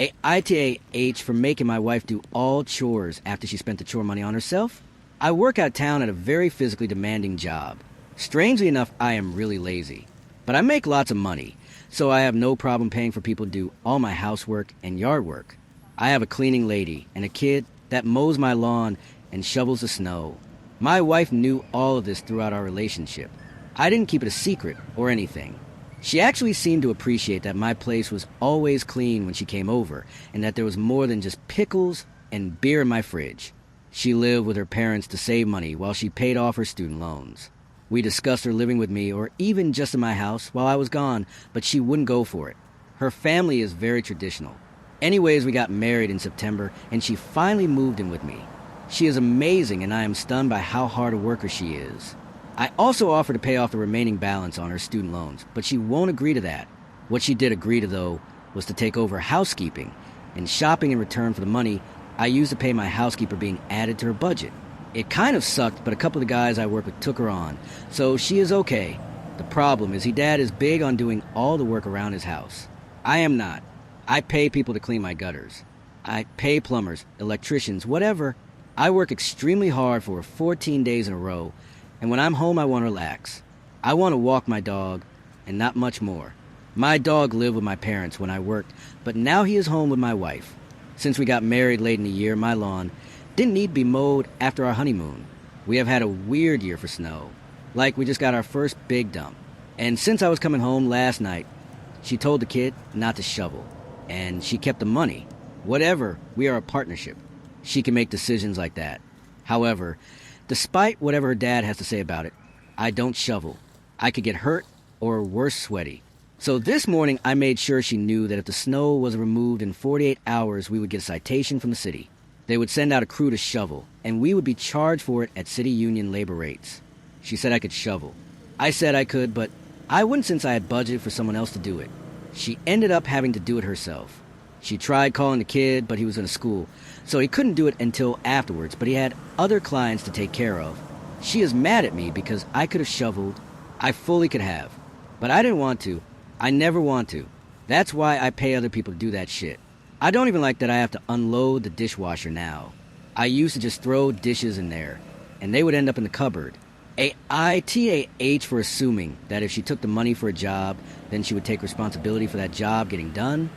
AITAH for making my wife do all chores after she spent the chore money on herself. I work out of town at a very physically demanding job. Strangely enough, I am really lazy. But I make lots of money, so I have no problem paying for people to do all my housework and yard work. I have a cleaning lady and a kid that mows my lawn and shovels the snow. My wife knew all of this throughout our relationship. I didn't keep it a secret or anything. She actually seemed to appreciate that my place was always clean when she came over, and that there was more than just pickles and beer in my fridge. She lived with her parents to save money while she paid off her student loans. We discussed her living with me or even just in my house while I was gone, but she wouldn't go for it. Her family is very traditional. Anyways, we got married in September, and she finally moved in with me. She is amazing, and I am stunned by how hard a worker she is. I also offered to pay off the remaining balance on her student loans, but she won't agree to that. What she did agree to, though, was to take over housekeeping and shopping in return for the money I used to pay my housekeeper being added to her budget. It kind of sucked, but a couple of the guys I work with took her on, so she is okay. The problem is Dad is big on doing all the work around his house. I am not. I pay people to clean my gutters. I pay plumbers, electricians, whatever. I work extremely hard for 14 days in a row, and when I'm home I want to relax. I want to walk my dog, and not much more. My dog lived with my parents when I worked, but now he is home with my wife. Since we got married late in the year, my lawn didn't need to be mowed after our honeymoon. We have had a weird year for snow. Like, we just got our first big dump. And since I was coming home last night, she told the kid not to shovel. And she kept the money. Whatever, we are a partnership. She can make decisions like that. However, despite whatever her dad has to say about it, I don't shovel. I could get hurt or worse, sweaty. So this morning I made sure she knew that if the snow was removed in 48 hours, we would get a citation from the city. They would send out a crew to shovel, and we would be charged for it at city union labor rates. She said I could shovel. I said I could, but I wouldn't since I had budgeted for someone else to do it. She ended up having to do it herself. She tried calling the kid, but he was in school, so he couldn't do it until afterwards, but he had other clients to take care of. She is mad at me because I could have shoveled. I fully could have. But I didn't want to. I never want to. That's why I pay other people to do that shit. I don't even like that I have to unload the dishwasher now. I used to just throw dishes in there, and they would end up in the cupboard. AITAH for assuming that if she took the money for a job, then she would take responsibility for that job getting done.